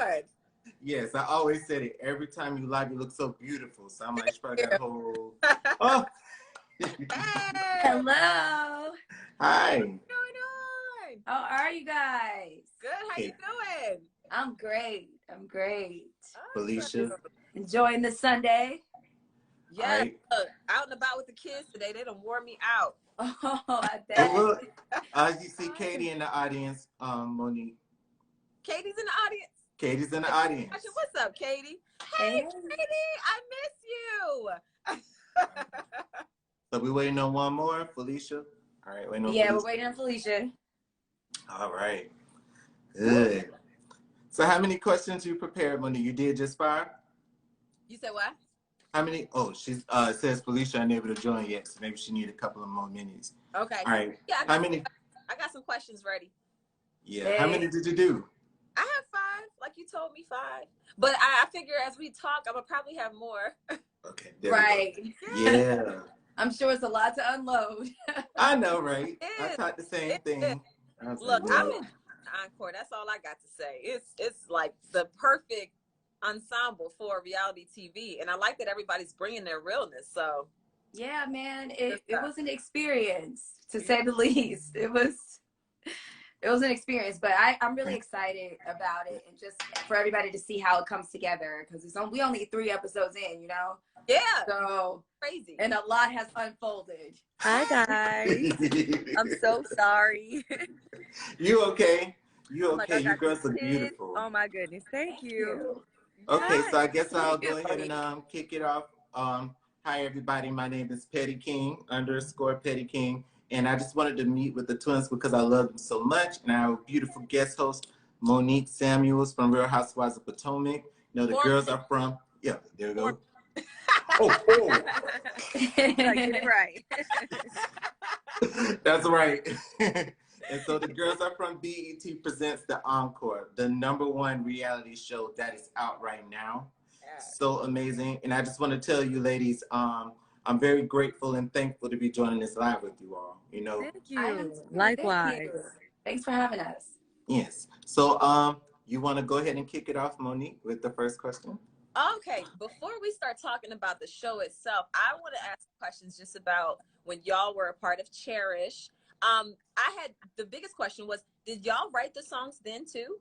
on? Yes, I always said it. Every time you live, you look so beautiful. So I'm like, she probably got a whole... Oh! Hey! Hello. Hi. What's going on? How are you guys? Good. How you doing? I'm great. I'm great. Felicia. Enjoying the Sunday. Yeah. Right. Look, out and about with the kids today. They done wore me out. Oh, I bet. And look, you see Katie in the audience, Monique. Katie's in the audience. Katie's in the audience. What's up, Katie? Hey, Katie, I miss you. So we waiting on one more, Felicia. All right, waiting on Yeah, Felicia. we're waiting on Felicia. All right. Good. So how many questions you prepared, Monique? You did just 5? You said what? How many? Oh, she's it says Felicia unable to join yet, so maybe she need a couple of more minutes. Okay. All right. Yeah. How many? I got some questions ready. Yeah. Hey. How many did you do? I have 5, like you told me 5. But I figure as we talk, I'm gonna probably have more. Okay. Right. Yeah. I'm sure it's a lot to unload. I know, right? I thought the same thing. Look, I'm in Encore. That's all I got to say. It's like the perfect ensemble for reality TV, and I like that everybody's bringing their realness. So Yeah, man, it was an experience, to say the least. It was an experience, but I'm really excited about it, and just for everybody to see how it comes together, because we only 3 episodes in, you know. Yeah. So Crazy. And a lot has unfolded. Hi guys. I'm so sorry. You okay? You Oh my okay? God, You girls are kids. beautiful. Oh my goodness. Thank you. Okay, so I Yes. guess I'll go ahead and kick it off. Hi everybody, my name is Petty King _ Petty King, and I just wanted to meet with the twins because I love them so much, and our beautiful guest host Monique Samuels from Real Housewives of Potomac. You know the girls are from there we go. Oh. Get it right. That's right. And so the girls are from BET Presents the Encore, the #1 reality show that is out right now. Yeah. So amazing. And I just want to tell you ladies, I'm very grateful and thankful to be joining this live with you all. You know. Thank you. Likewise. Thank you. Thanks for having us. Yes. So you want to go ahead and kick it off, Monique, with the first question? Okay, before we start talking about the show itself, I want to ask questions just about when y'all were a part of Cherish. The biggest question was, did y'all write the songs then too?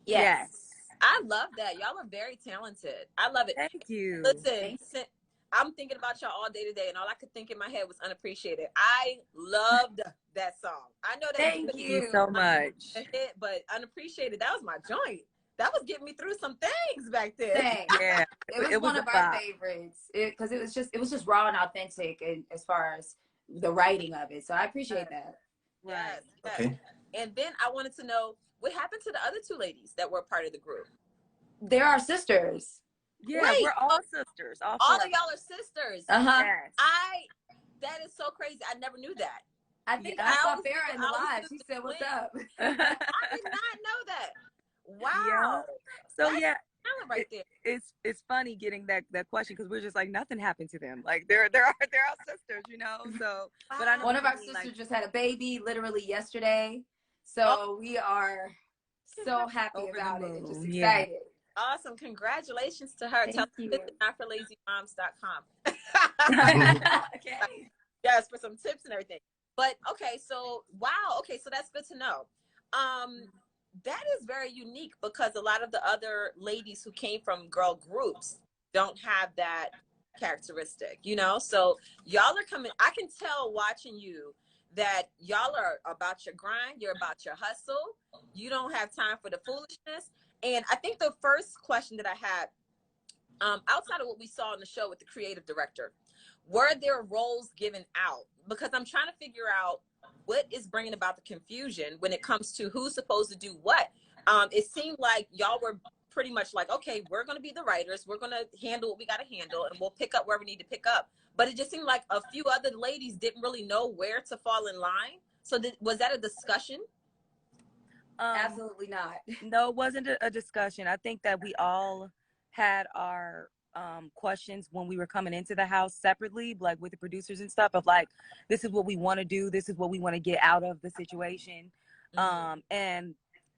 Yes. I love that. Y'all are very talented. I love it. Thank you. Listen, I'm thinking about y'all all day today, and all I could think in my head was Unappreciated. I loved that song. I know that. Thank you so much. Hit, but Unappreciated, that was my joint. That was getting me through some things back then. Yeah, it was one of our favorites because it was just raw and authentic, and as far as the writing of it. So I appreciate that. Yes. Okay. And then I wanted to know what happened to the other 2 ladies that were part of the group. They're our sisters. Yeah, Wait, we're all sisters. All of y'all are sisters. Yes. That is so crazy. I never knew that. I think I saw Farrah in the live. She said, "What's up?" I did not know that. Wow. Yeah. So that's yeah, talent right there. It's funny getting that question because we're just like nothing happened to them. Like they're our sisters, you know. So, but I know one of our sisters just had a baby literally yesterday, so we are so happy about it and just excited. Awesome! Congratulations to her. Thank you. NotForLazyMoms.com. Okay. Yes, for some tips and everything. But okay, so wow. Okay, so that's good to know. That is very unique because a lot of the other ladies who came from girl groups don't have that characteristic, you know? So y'all are coming, I can tell watching you that y'all are about your grind, you're about your hustle, you don't have time for the foolishness. And I think the first question that I had, outside of what we saw in the show with the creative director, were there roles given out? Because I'm trying to figure out what is bringing about the confusion when it comes to who's supposed to do what. It seemed like y'all were pretty much like, okay, we're going to be the writers. We're going to handle what we got to handle, and we'll pick up where we need to pick up. But it just seemed like a few other ladies didn't really know where to fall in line. So was that a discussion? Absolutely not. No, it wasn't a discussion. I think that we all had our questions when we were coming into the house separately, like with the producers and stuff, of like, this is what we want to do, this is what we want to get out of the situation. And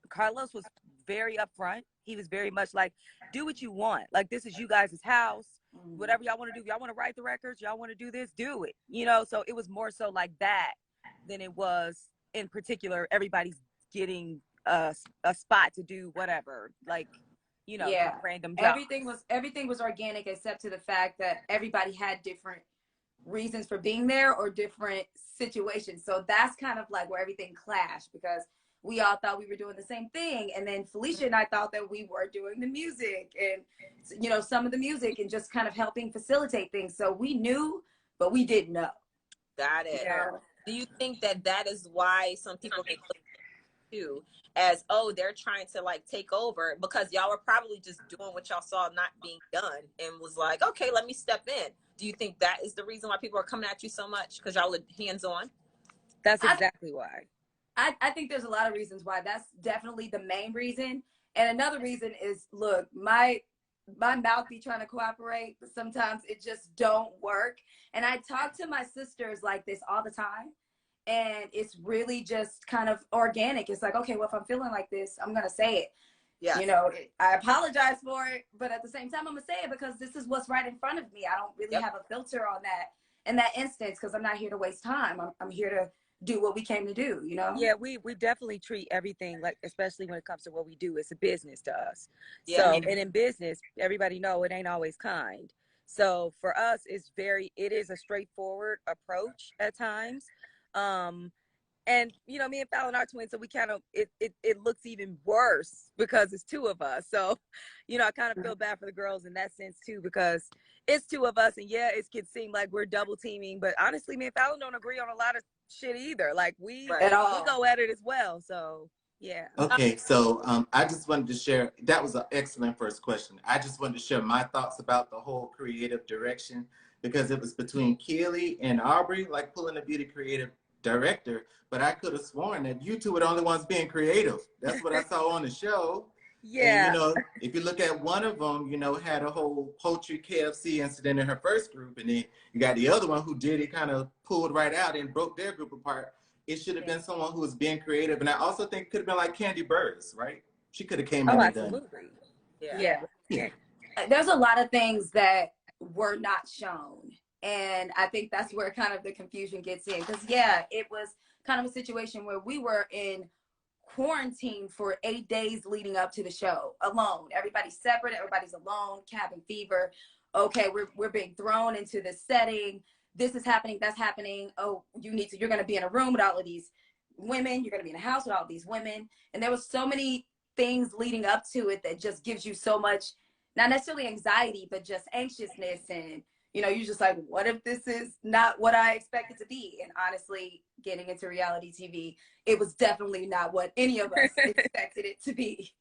Carlos was very upfront. He was very much like, do what you want. Like, this is you guys' house. Whatever y'all want to do. If y'all want to write the records, y'all want to do this, do it. You know, so it was more so like that than it was in particular everybody's getting a spot to do whatever. Like, you know, yeah, random jobs. Everything was organic, except to the fact that everybody had different reasons for being there or different situations. So that's kind of like where everything clashed, because we all thought we were doing the same thing, and then Felicia and I thought that we were doing the music and, you know, some of the music and just kind of helping facilitate things. So we knew, but we didn't know. Got it. Yeah. Do you think that that is why some people may look at you as, oh, they're trying to like take over, because y'all were probably just doing what y'all saw not being done and was like, okay, let me step in? Do you think that is the reason why people are coming at you so much, because y'all are hands-on? That's exactly why. I think there's a lot of reasons why. That's definitely the main reason. And another reason is, look, my mouth be trying to cooperate, but sometimes it just don't work. And I talk to my sisters like this all the time. And it's really just kind of organic. It's like, okay, well, if I'm feeling like this, I'm going to say it. Yeah. You know, I apologize for it, but at the same time, I'm going to say it because this is what's right in front of me. I don't really have a filter on that in that instance, because I'm not here to waste time. I'm here to do what we came to do, you know? Yeah, we definitely treat everything like, especially when it comes to what we do, it's a business to us. Yeah. So, and in business, everybody know it ain't always kind. So for us, it is a straightforward approach at times. And you know, me and Fallon are twins, so we kind of, it looks even worse because it's two of us. So, you know, I kind of feel bad for the girls in that sense too, because it's two of us, and yeah, it can seem like we're double teaming, but honestly, me and Fallon don't agree on a lot of shit either. Like we go at it as well. So yeah. Okay, so I just wanted to share, that was an excellent first question. I just wanted to share my thoughts about the whole creative direction, because it was between Keely and Aubrey, like pulling the beauty creative director, but I could have sworn that you two were the only ones being creative. That's what I saw on the show. Yeah. And, you know, if you look at one of them, you know, had a whole poultry KFC incident in her first group, and then you got the other one who did it, kind of pulled right out and broke their group apart. It should have been someone who was being creative. And I also think it could have been like Candy Burris, right? She could have came in and done. Yeah. There's a lot of things that were not shown. And I think that's where kind of the confusion gets in. Because, yeah, it was kind of a situation where we were in quarantine for 8 days leading up to the show, alone. Everybody's separate. Everybody's alone, cabin fever. Okay, we're being thrown into this setting. This is happening, that's happening. Oh, you're going to be in a room with all of these women. You're going to be in a house with all of these women. And there was so many things leading up to it that just gives you so much, not necessarily anxiety, but just anxiousness. And, you know, you're just like, what if this is not what I expect it to be? And honestly, getting into reality TV, it was definitely not what any of us expected it to be.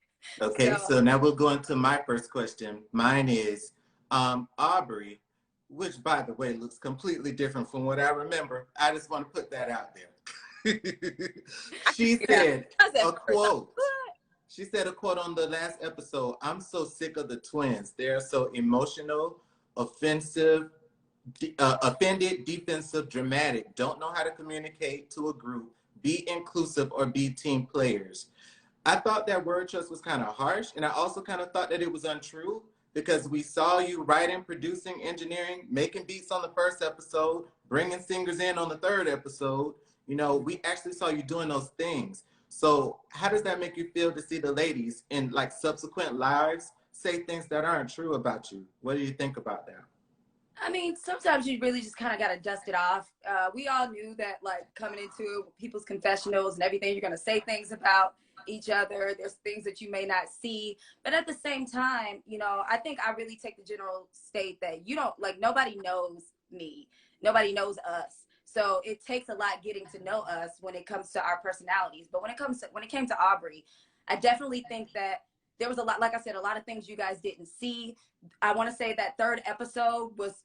Okay, so now we'll go into my first question. Mine is, Aubrey, which, by the way, looks completely different from what I remember. I just want to put that out there. She said a quote. She said a quote on the last episode, "I'm so sick of the twins. They're so emotional, offensive, offended, defensive, dramatic, don't know how to communicate to a group, be inclusive, or be team players." I thought that word choice was kind of harsh, and I also kind of thought that it was untrue, because we saw you writing, producing, engineering, making beats on the first episode, bringing singers in on the third episode. You know, we actually saw you doing those things. So how does that make you feel to see the ladies in like subsequent lives say things that aren't true about you? What do you think about that? I mean, sometimes you really just kind of got to dust it off. We all knew that, like, coming into people's confessionals and everything, you're going to say things about each other. There's things that you may not see. But at the same time, you know, I think I really take the general state that you don't, like, nobody knows me. Nobody knows us. So it takes a lot getting to know us when it comes to our personalities. But when it came to Aubrey, I definitely think that there was a lot, like I said, a lot of things you guys didn't see. I want to say that third episode was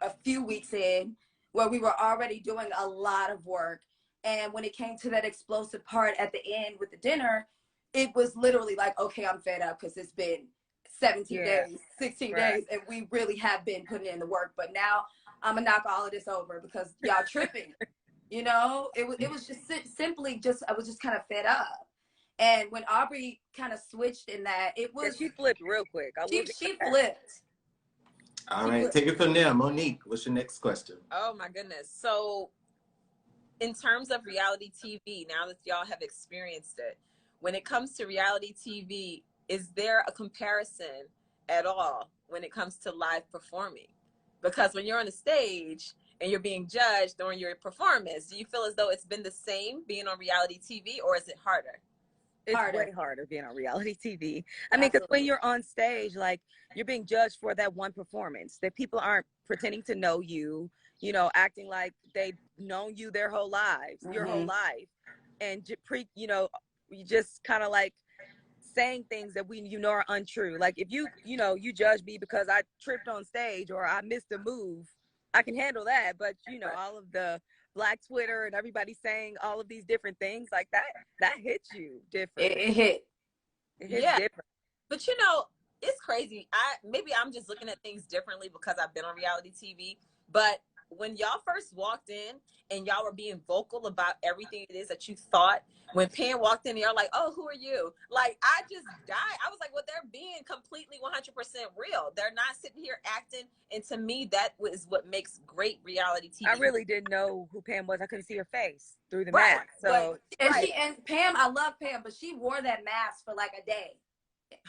a few weeks in, where we were already doing a lot of work. And when it came to that explosive part at the end with the dinner, it was literally like, okay, I'm fed up because it's been 17 days, 16 days, and we really have been putting in the work. But now I'm gonna knock all of this over because y'all tripping. You know, it was just simply just, I was just kind of fed up. And when Aubrey kind of switched in that, it was she flipped real quick. She flipped. All right, take it from there. Monique, what's your next question? Oh my goodness. So in terms of reality TV, now that y'all have experienced it, when it comes to reality TV, is there a comparison at all when it comes to live performing? Because when you're on the stage and you're being judged during your performance, do you feel as though it's been the same being on reality TV, or is it harder? It's way harder being on reality TV. I mean, because when you're on stage, like, you're being judged for that one performance, that people aren't pretending to know you, you know, acting like they've known you their whole lives, your whole life. And, you know, you just kind of like saying things that you know are untrue. Like, if you know, you judge me because I tripped on stage or I missed a move, I can handle that. But, you know, all of the Black Twitter and everybody saying all of these different things like that hits you different. It hits different. But you know, it's crazy. Maybe I'm just looking at things differently because I've been on reality TV. But when y'all first walked in and y'all were being vocal about everything it is that you thought, when Pam walked in, you're like, oh, who are you? Like, I just died. I was like, well, they're being completely 100% real. They're not sitting here acting. And to me, that is what makes great reality TV. I really didn't know who Pam was. I couldn't see her face through the mask. So and Pam, I love Pam, but she wore that mask for like a day.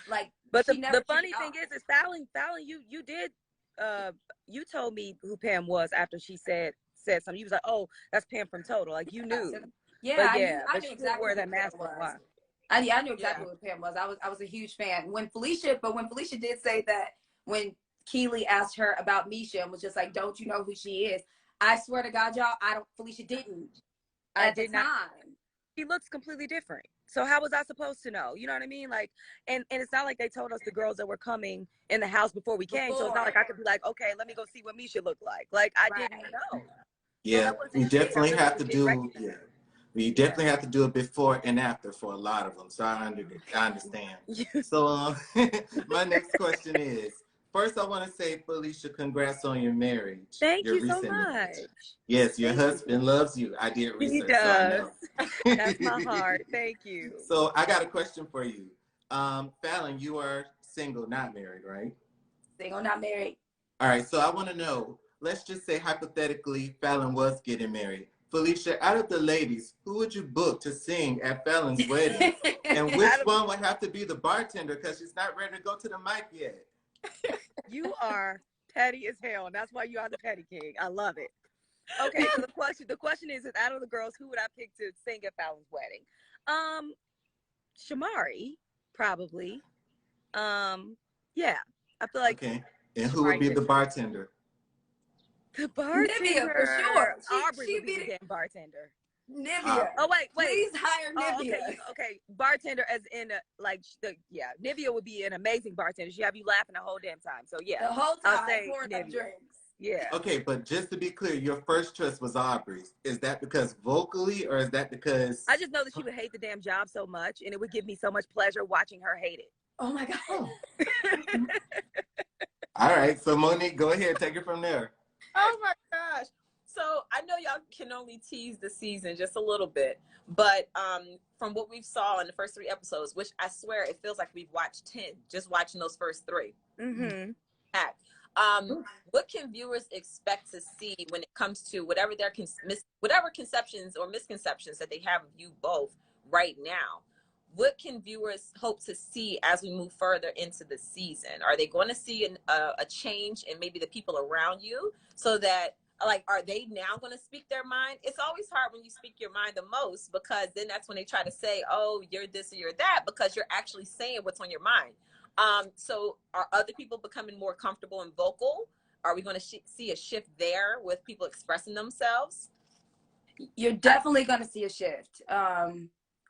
Like, but the funny thing is Fallon, you did you told me who Pam was after she said something. You was like, oh, that's Pam from Total. Like, you knew. Yeah, I knew exactly where that mask was. I knew exactly what Pam was. I was a huge fan. When Felicia did say that when Keely asked her about Misha and was just like, don't you know who she is? I swear to God, y'all, Felicia didn't. At the time. She looks completely different. So how was I supposed to know? You know what I mean? Like, and it's not like they told us the girls that were coming in the house before we came. So it's not like I could be like, okay, let me go see what Misha looked like. Like, I didn't know. Yeah, so we definitely have to do. Yeah, we definitely have to do it before and after for a lot of them. So I understand. So my next question is. First, I want to say, Felicia, congrats on your marriage. Thank you so much. Yes, your husband loves you. I did research. He does. So I know. That's my heart. Thank you. So I got a question for you. Fallon, you are single, not married, right? Single, not married. All right, so I want to know, let's just say hypothetically, Fallon was getting married. Felicia, out of the ladies, who would you book to sing at Fallon's wedding? And which one would have to be the bartender because she's not ready to go to the mic yet? You are petty as hell, and that's why you are the petty king. I love it. Okay, so the question is out of the girls, who would I pick to sing at Fallon's wedding? Shamari, probably. Yeah, I feel like. Okay, and who would be the bartender? The bartender, Nivea, for sure. Aubrey would be the damn bartender. Nivea. Oh wait. Please hire Nivea. Okay, bartender as in Nivea would be an amazing bartender. She have you laughing the whole damn time. So yeah, the whole time. I'll say Nivea. Drinks. Yeah. Okay, but just to be clear, your first choice was Aubrey. Is that because vocally, or is that because I just know that she would hate the damn job so much, and it would give me so much pleasure watching her hate it. Oh my God. All right, so Monique, go ahead, take it from there. Oh my gosh. So I know y'all can only tease the season just a little bit, but from what we saw in the first 3 episodes, which I swear it feels like we've watched 10, just watching those first 3. Mm-hmm. What can viewers expect to see when it comes to whatever their whatever conceptions or misconceptions that they have of you both right now? What can viewers hope to see as we move further into the season? Are they going to see a change in maybe the people around you, so that, like, are they now going to speak their mind? It's always hard when you speak your mind the most, because then that's when they try to say, oh, you're this or you're that, because you're actually saying what's on your mind. So are other people becoming more comfortable and vocal? Are we going to see a shift there with people expressing themselves? You're definitely going to see a shift.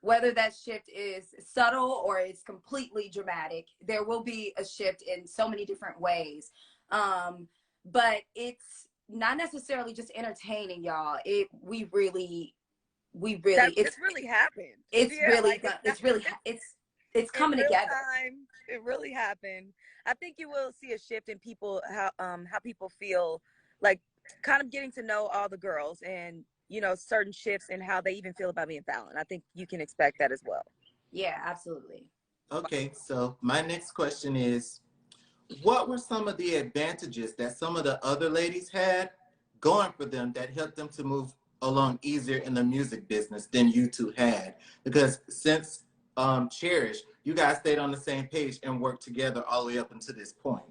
Whether that shift is subtle or it's completely dramatic, there will be a shift in so many different ways. But it's not necessarily just entertaining, y'all. It's really happened. It's coming together. It really happened. I think you will see a shift in people, how people feel, like, kind of getting to know all the girls, and, you know, certain shifts in how they even feel about me and Fallon. I think you can expect that as well. Yeah, absolutely. Okay, so my next question is, what were some of the advantages that some of the other ladies had going for them that helped them to move along easier in the music business than you two had? Because since Cherish, you guys stayed on the same page and worked together all the way up until this point.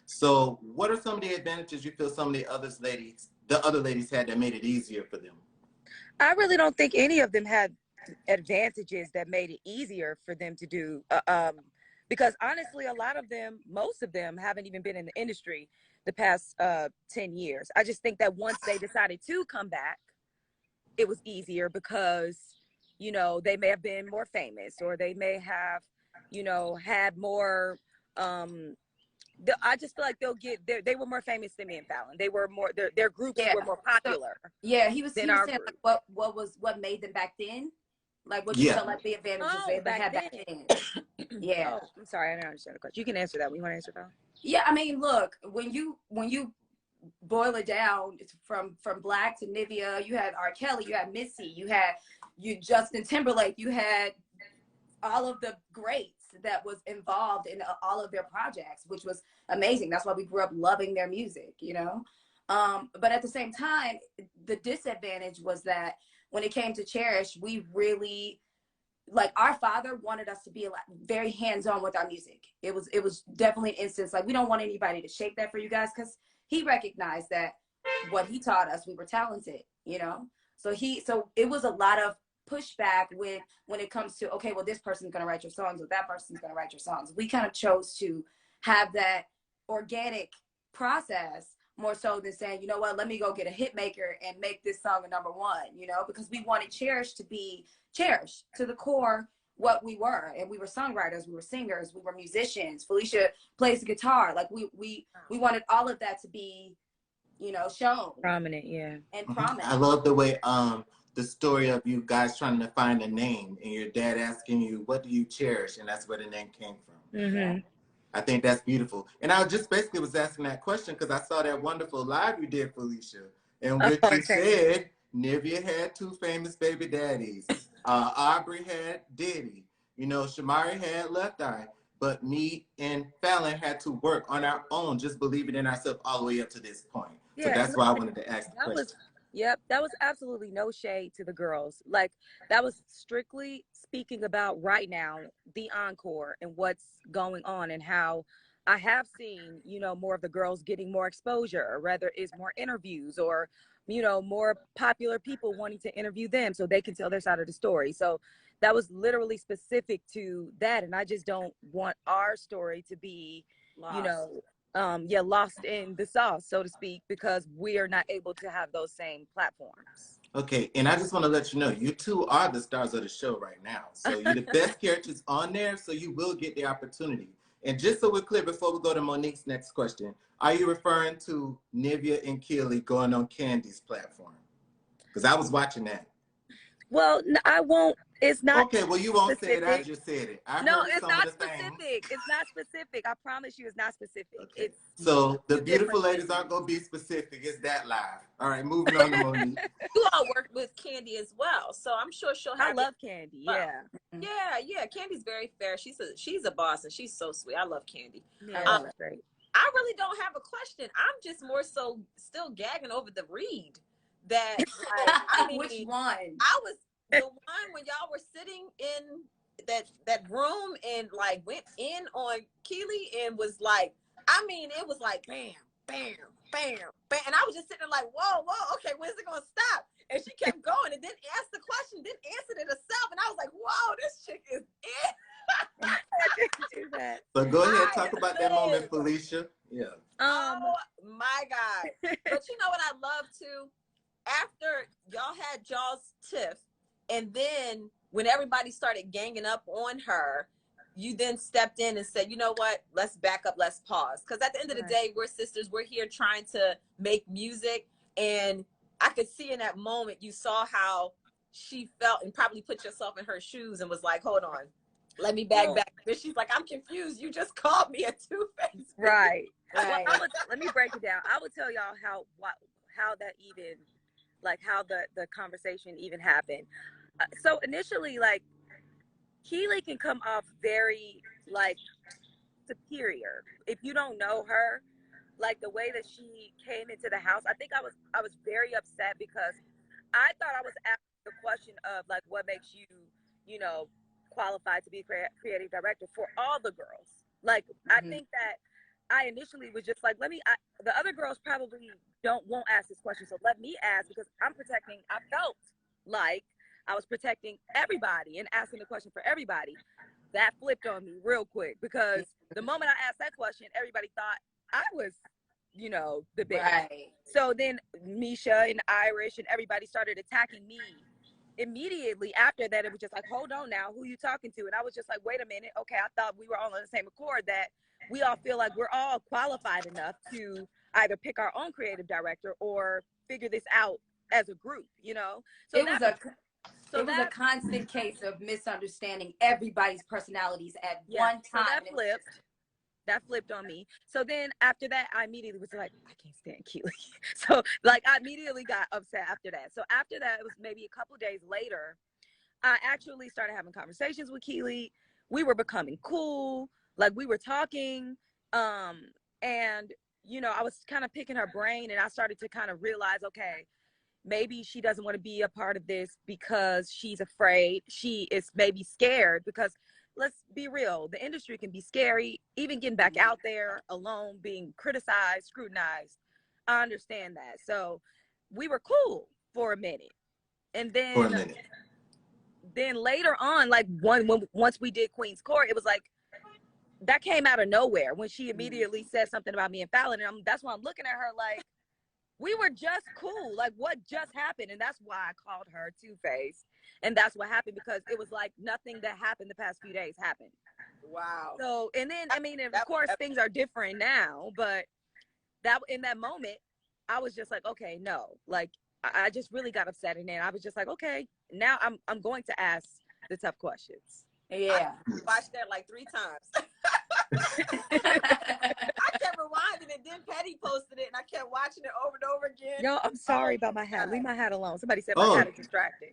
So what are some of the advantages you feel some of the other ladies had that made it easier for them? I really don't think any of them had advantages that made it easier for them to do. Because honestly, a lot of them, most of them, haven't even been in the industry the past 10 years. I just think that once they decided to come back, it was easier because, you know, they may have been more famous, or they may have, you know, had more. I just feel like they were more famous than me and Fallon. They were more, their groups Yeah. were more So, popular yeah, he was than saying our like group. what made them back then, like what you Yeah. felt like the advantages Oh, they back had back then. then. Yeah. Oh, I'm sorry, I didn't understand the question. You can answer that. You want to answer that? Yeah, I mean, look, when you boil it down from Black to Nivea, you had R. Kelly, you had Missy, you Justin Timberlake, you had all of the greats that was involved in all of their projects, which was amazing. That's why we grew up loving their music, you know. But at the same time, the disadvantage was that when it came to Cherish, we really, like, our father wanted us to be like very hands-on with our music. It was definitely an instance like, we don't want anybody to shape that for you guys, because he recognized that what he taught us, we were talented, you know. So it was a lot of pushback when it comes to, okay, well, this person's going to write your songs, or that person's going to write your songs. We kind of chose to have that organic process more so than saying, you know what, let me go get a hit maker and make this song a #1, you know, because we wanted Cherish to be Cherish to the core what we were. And we were songwriters, we were singers, we were musicians. Felicia plays the guitar. Like we wanted all of that to be, you know, shown Prominent, yeah. and Mhm. I prominent. love the way the story of you guys trying to find a name and your dad asking you, what do you cherish? And that's where the name came from. Mm-hmm. I think that's beautiful. And I just basically was asking that question because I saw that wonderful live you did, Felicia, in which Oh, you thank you. said Nivea had 2 famous baby daddies. Aubrey had Diddy. You know, Shamari had Left Eye. But me and Fallon had to work on our own, just believing in ourselves all the way up to this point. So Yeah, that's why I wanted to ask the that was, question. yep, that was absolutely no shade to the girls. Like, that was strictly speaking about right now, the encore and what's going on, and how I have seen, you know, more of the girls getting more exposure, or rather is more interviews, or, you know, more popular people wanting to interview them so they can tell their side of the story. So that was literally specific to that. And I just don't want our story to be, you Lost. know, lost in the sauce, so to speak, because we are not able to have those same platforms. Okay, and I just want to let you know, you two are the stars of the show right now. So you're the best characters on there, so you will get the opportunity. And just so we're clear, before we go to Monique's next question, are you referring to Nivea and Keely going on Candy's platform? Because I was watching that. Well, I won't. It's not Okay, well, you won't say it. I specific. just said it. I No, heard it's some of not the things. specific. It's not specific. I promise you, it's not specific. Okay, It's so the two beautiful different ladies things. aren't going to be specific. It's that live. All right, moving on to Monique. You all worked with Candy as well, so I'm sure she'll I have you love Candy. well. Yeah. Yeah. Candy's very fair. She's a boss, and she's so sweet. I love Candy. I Yeah, Um, love she's it. great. I really don't have a question. I'm just more so still gagging over the read that, like, I Which mean, one? I was the one when y'all were sitting in that room and like went in on Keely and was like, I mean, it was like bam, bam, bam, bam, and I was just sitting there like, whoa, okay, when's it gonna stop? And she kept going and didn't ask the question, didn't answer it herself, and I was like, whoa, this chick is it. I didn't do that. So go ahead, I talk about that moment, live. Felicia. Yeah. Um, Oh my God. But you know what I love too? After y'all had y'all's tiff, and then when everybody started ganging up on her, you then stepped in and said, you know what? Let's back up, let's pause. Because at the end of the right. day, we're sisters, we're here trying to make music. And I could see in that moment, you saw how she felt and probably put yourself in her shoes and was like, hold on, let me back. Then she's like, I'm confused. You just called me a two-faced. Right. Well, Right. let me break it down. I would tell y'all how that even, like, how the conversation even happened. So initially, like, Keely can come off very like superior if you don't know her. Like the way that she came into the house, I think I was very upset because I thought I was asking the question of like what makes you, you know, qualified to be creative director for all the girls. Like I think that I initially was just like, the other girls probably won't ask this question, so let me ask because I'm protecting. I felt like I was protecting everybody and asking the question for everybody. That flipped on me real quick because the moment I asked that question, everybody thought I was, you know, the bitch. Right. So then Misha and Irish and everybody started attacking me. Immediately after that, it was just like, hold on now, who you talking to? And I was just like, wait a minute. Okay, I thought we were all on the same accord that we all feel like we're all qualified enough to either pick our own creative director or figure this out as a group, you know? So it was a constant case of misunderstanding everybody's personalities at one time. So that flipped on me. So then after that, I immediately was like, I can't stand Keely. So like I immediately got upset after that. So after that, it was maybe a couple days later, I actually started having conversations with Keely. We were becoming cool. Like we were talking. And you know, I was kind of picking her brain and I started to kind of realize, okay, maybe she doesn't want to be a part of this because she's afraid. She is maybe scared because let's be real, the industry can be scary, even getting back out there alone, being criticized, scrutinized. I understand that. So we were cool for a minute. And then later on, like once we did Queen's Court, it was like that came out of nowhere when she immediately said something about me and Fallon. And that's why I'm looking at her like, we were just cool. Like, what just happened? And that's why I called her Two-Faced. And that's what happened because it was like nothing that happened the past few days happened. Wow. So, and then, I mean, of course, things are different now. But that in that moment, I was just like, okay, no. Like, I just really got upset. And then I was just like, okay, now I'm going to ask the tough questions. Yeah. I watched that like 3 times. I kept rewinding it. Then Petty posted it, and I kept watching it over and over again. Yo, I'm sorry about my hat. Leave my hat alone. Somebody said my hat is distracting.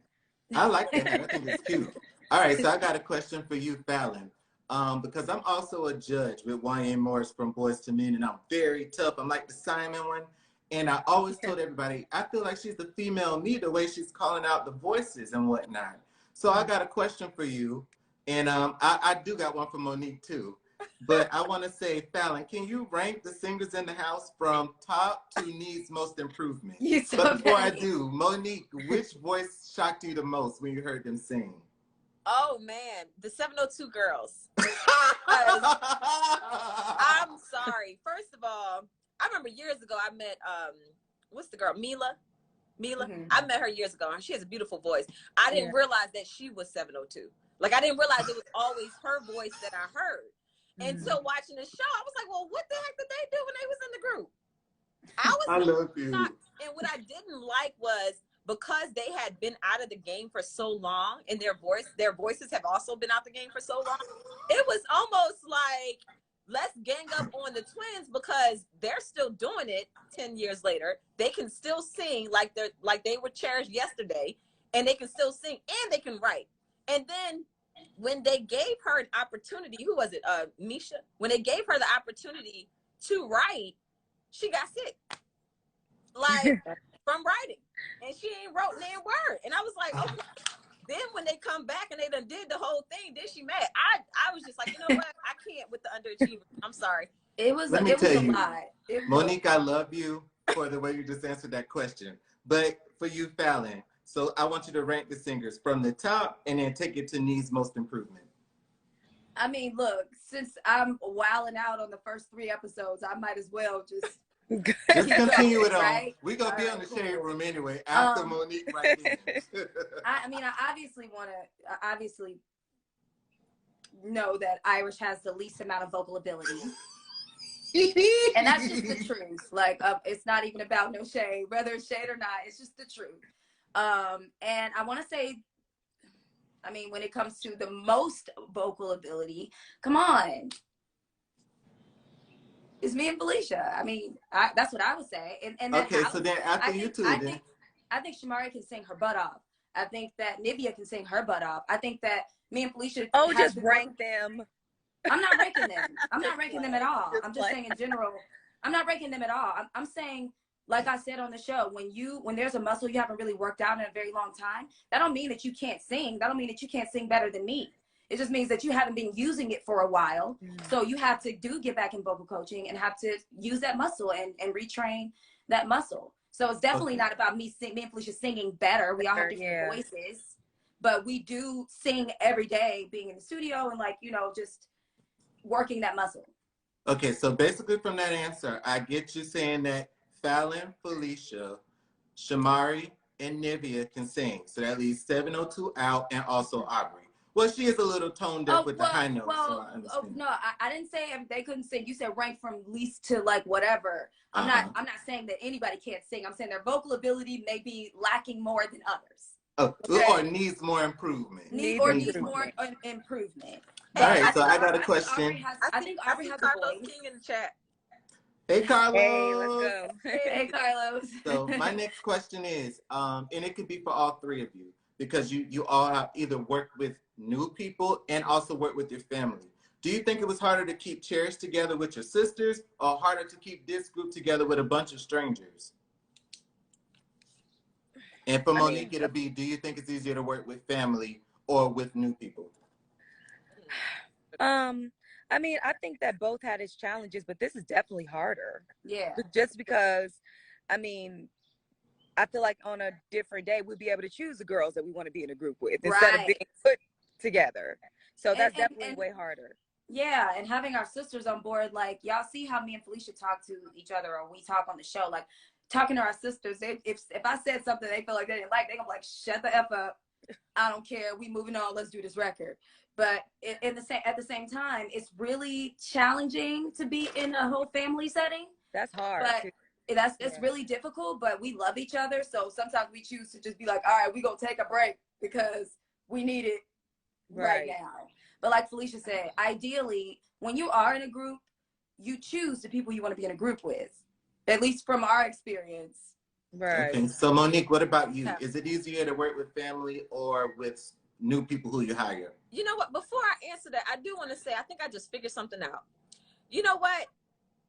I like the hat. I think it's cute. All right, so I got a question for you, Fallon. Because I'm also a judge with YN Morris from Boys to Men, and I'm very tough. I'm like the Simon one. And I always told everybody, I feel like she's the female me, the way she's calling out the voices and whatnot. So I got a question for you. And I do got one for Monique too. But I want to say, Fallon, can you rank the singers in the house from top to needs most improvement? But before I do, Monique, which voice shocked you the most when you heard them sing? Oh man, the 702 girls. I'm sorry. First of all, I remember years ago I met what's the girl? Mila. I met her years ago and she has a beautiful voice. I didn't realize that she was 702. Like I didn't realize it was always her voice that I heard. And so watching the show, I was like, well, what the heck did they do when they was in the group? I love you. And what I didn't like was because they had been out of the game for so long and their voices have also been out the game for so long, it was almost like, let's gang up on the twins because they're still doing it 10 years later. They can still sing like they were cherished yesterday, and they can still sing and they can write. And then when they gave her an opportunity, who was it? Misha. When they gave her the opportunity to write, she got sick, like from writing, and she ain't wrote a damn word. And I was like, okay. Then when they come back and they done did the whole thing, then she mad. I was just like, you know what? I can't with the underachiever. I'm sorry. It was a lot. Monique, I love you for the way you just answered that question. But for you, Fallon, so I want you to rank the singers from the top and then take it to needs most improvement. I mean, look, since I'm wilding out on the first 3 episodes, I might as well just continue it on. Right? We're going to be on the shade room anyway after Monique right in. I mean, I obviously know that Irish has the least amount of vocal ability. And that's just the truth. Like, it's not even about no shade, whether it's shade or not. It's just the truth. And I want to say, I mean, when it comes to the most vocal ability, come on. It's me and Felicia. I mean, that's what I would say. And okay, so then after you two, I think Shamari can sing her butt off. I think that Nivea can sing her butt off. I think that Me and Felicia. Oh, just rank them. I'm not ranking them. I'm not ranking them at all. I'm just saying in general. I'm not ranking them at all. I'm saying, like I said on the show, when there's a muscle you haven't really worked out in a very long time, that don't mean that you can't sing. That don't mean that you can't sing better than me. It just means that you haven't been using it for a while. So you have to get back in vocal coaching and have to use that muscle and retrain that muscle. So it's definitely not about me and Felicia singing better. We all have different voices, but we do sing every day, being in the studio and, like, you know, just working that muscle. Okay, so basically from that answer, I get you saying that Fallon, Felicia, Shamari, and Nivea can sing. So that leaves 702 out, and also Aubrey. Well, she is a little toned up with the high notes, so I understand. No, I didn't say they couldn't sing. You said rank from least to, like, whatever. I'm not saying that anybody can't sing. I'm saying their vocal ability may be lacking more than others. Or needs more improvement. Needs more improvement. All right, so I got a question. I think Aubrey has a voice. King in the chat. Hey, Carlos. Hey, let's go. Hey, Carlos. So my next question is, and it can be for all three of you, because you all have either worked with new people and also worked with your family. Do you think it was harder to keep Cherish together with your sisters, or harder to keep this group together with a bunch of strangers? And for Monique, it'll be, do you think it's easier to work with family or with new people? I mean, I think that both had its challenges, but this is definitely harder. Yeah. Just because, I mean, I feel like on a different day, we'd be able to choose the girls that we want to be in a group with instead of being put together. So that's definitely way harder. Yeah, and having our sisters on board, like, y'all see how me and Felicia talk to each other, or we talk on the show, like, talking to our sisters. If I said something they feel like they didn't like, they're gonna be like, shut the F up. I don't care. We moving on. Let's do this record. But at the same time, it's really challenging to be in a whole family setting. That's hard. But it's really difficult, but we love each other. So sometimes we choose to just be like, all right, we're going to take a break because we need it right now. But like Felicia said, ideally, when you are in a group, you choose the people you want to be in a group with, at least from our experience. Right. Okay. So Monique, what about you? Is it easier to work with family or with new people who you hire? You know what? Before I answer that, I do want to say, I think I just figured something out. You know what?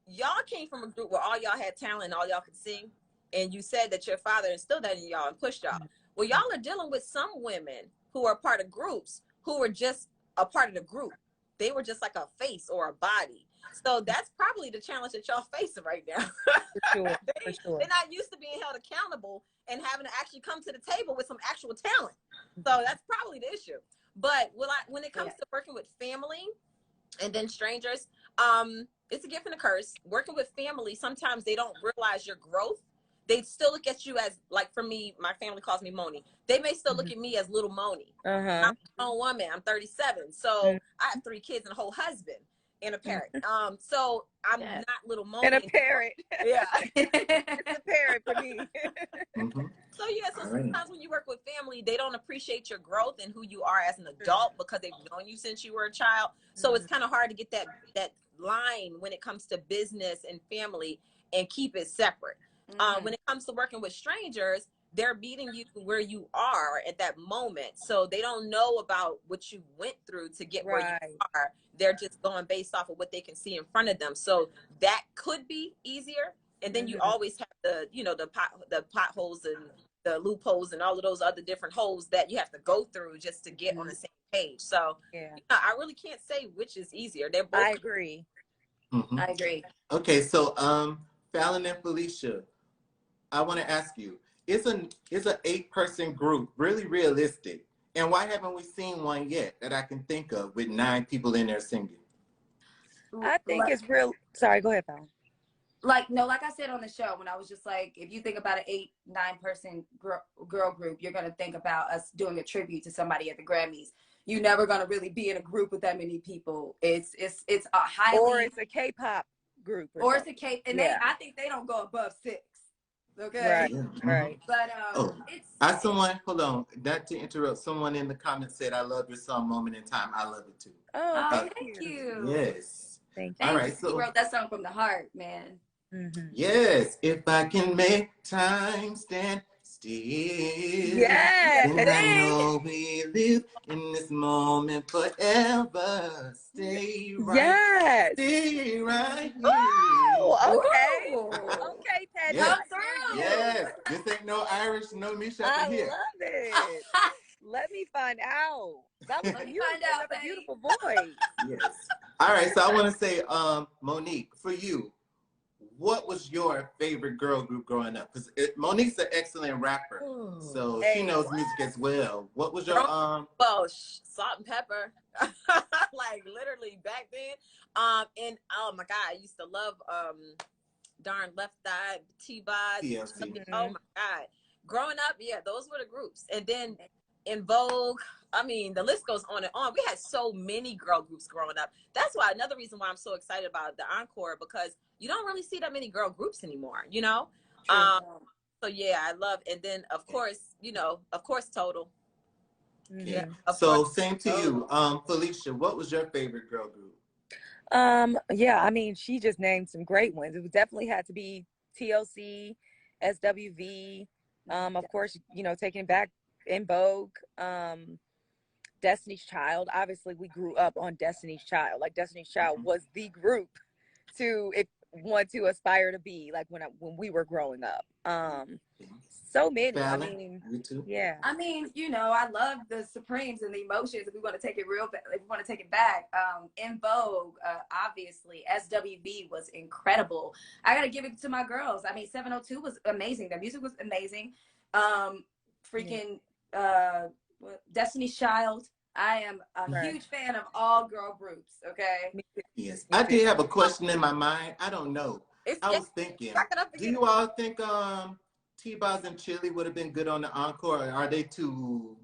Y'all came from a group where all y'all had talent and all y'all could sing. And you said that your father instilled that in y'all and pushed y'all. Well, y'all are dealing with some women who are part of groups who were just a part of the group. They were just like a face or a body. So that's probably the challenge that y'all facing right now. For sure. They're not used to being held accountable and having to actually come to the table with some actual talent. So that's probably the issue. But when it comes to working with family and then strangers, it's a gift and a curse. Working with family, sometimes they don't realize your growth. They still look at you as, like, for me, my family calls me Moni. They may still look at me as little Moni. I'm a grown woman. I'm 37. So I have 3 kids and a whole husband and a parent. So I'm not little Moni. And a parent. Yeah. It's a parent for me. So sometimes when you work with family, they don't appreciate your growth and who you are as an adult because they've known you since you were a child. So it's kind of hard to get that line when it comes to business and family and keep it separate. When it comes to working with strangers, they're meeting you where you are at that moment. So they don't know about what you went through to get where you are. They're just going based off of what they can see in front of them. So that could be easier. And then you always have the potholes and the loopholes and all of those other different holes that you have to go through just to get on the same page. So I really can't say which is easier. They're both. I agree. I agree. Okay, so Fallon and Felicia, I want to ask you, is an 8-person group really realistic? And why haven't we seen one yet that I can think of with 9 people in there singing? I think it's real. Sorry, go ahead, Fallon. Like I said on the show, when I was just like, if you think about an 8-9-person girl group, you're going to think about us doing a tribute to somebody at the Grammys. You're never going to really be in a group with that many people. It's a highly... Or it's a K-pop group. Or it's a K... And I think they don't go above 6. Okay? Right. But hold on. Not to interrupt. Someone in the comments said, I love your song, Moment in Time. I love it too. Oh, thank you. Yes. Thank you. All right. So you wrote that song from the heart, man. Yes. If I can make time stand Yes. And I know we live in this moment forever. Stay right, Yes. stay right here. Oh, okay. Ooh. Okay, Patty. Yes. Come through. Yes, this ain't no Irish, no me shut I the here. love it. Let me find out. That was Let me beautiful. find out, You have a babe. beautiful voice. Yes. All right, so I want to say, Monique, for you, what was your favorite girl group growing up? Because Monique's an excellent rapper, so she Hey, knows music as well. What was your Well, Salt and Pepper, like literally back then. And oh my God, I used to love darn Left Eye, T-Boz. TLC? Oh my God, growing up, yeah, those were the groups. And then in Vogue, I mean, the list goes on and on. We had so many girl groups growing up. That's why another reason why I'm so excited about the Encore, because you don't really see that many girl groups anymore, you know. So yeah, I love. And then of course, you know, of course, Total. Yeah. Of So course. same to you, Felicia. What was your favorite girl group? Yeah, I mean, she just named some great ones. It definitely had to be TLC, SWV, of course, you know, taking back in Vogue, Destiny's Child. Obviously, we grew up on Destiny's Child. Like Destiny's Child was the group to want to aspire to be, like when we were growing up. So many. Fallon, I mean, you too. yeah. I mean, you know, I love the Supremes and the Emotions. If we want to take it if we want to take it back, In Vogue, obviously, SWV was incredible. I got to give it to my girls. I mean, 702 was amazing. Their music was amazing. Destiny's Child. I am a huge fan of all girl groups. Okay. Yes, I did have a question in my mind. I don't know. I was thinking, do you all think T-Boz and Chili would have been good on the Encore? Or are they too?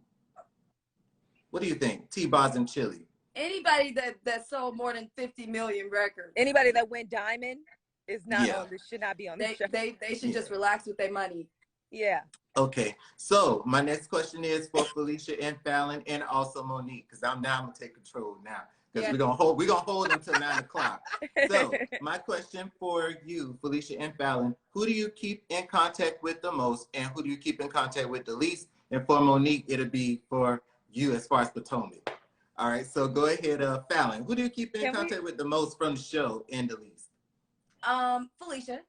What do you think, T-Boz and Chili? Anybody that sold more than 50 million records. Anybody that went diamond is not on this. Should not be on this show. They should just relax with their money. Yeah. Okay, so my next question is for Felicia and Fallon and also Monique, because I'm gonna take control now. Because we're gonna hold until 9 o'clock. So my question for you, Felicia and Fallon, who do you keep in contact with the most and who do you keep in contact with the least? And for Monique, it'll be for you as far as Potomac. All right, so go ahead, Fallon. Who do you keep in contact with the most from the show and the least? Felicia.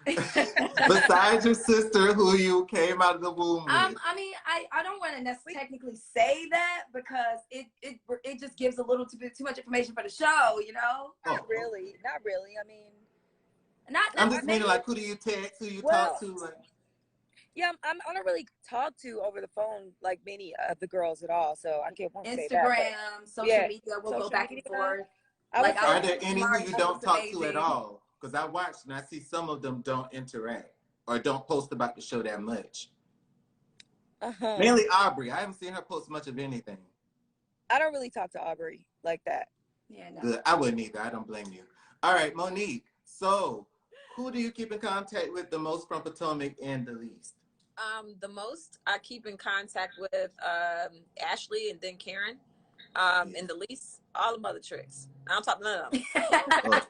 Besides your sister, who you came out of the womb with. I mean, I don't want to technically say that because it just gives a little too much information for the show, you know. Not really. I mean, I'm just meaning like, who do you text? Who you talk to? Like, yeah, I don't really talk to over the phone like many of the girls at all. So I can't say that. Instagram, social media, we'll go back and forth. Like, are there any who you don't talk to at all? Because I watched and I see some of them don't interact or don't post about the show that much. Mainly Aubrey. I haven't seen her post much of anything. I don't really talk to Aubrey like that. Yeah, no. Good. I wouldn't either. I don't blame you. All right, Monique. So, who do you keep in contact with the most from Potomac and the least? The most I keep in contact with Ashley and then Karen. And the least, all the mother tricks. I don't talk to none of them.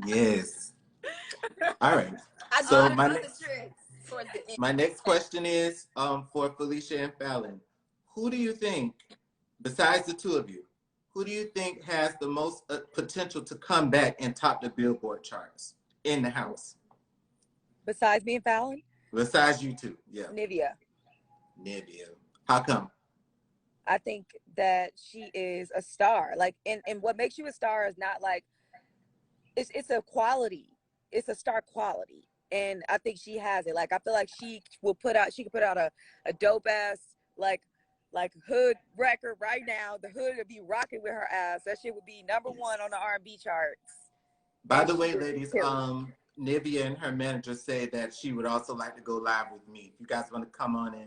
Yes. All right. So my next question is for Felicia and Fallon. Who do you think, besides the two of you, who do you think has the most potential to come back and top the Billboard charts in the house? Besides me and Fallon? Besides you two, yeah. Nivea. How come? I think that she is a star. Like, and what makes you a star is not like, it's a quality. It's a star quality. And I think she has it. Like, I feel like she could put out a dope ass, like hood record right now. The hood would be rocking with her ass. That shit would be number one on the R&B charts. By the way, ladies, Nivea and her manager said that she would also like to go live with me. If you guys want to come on and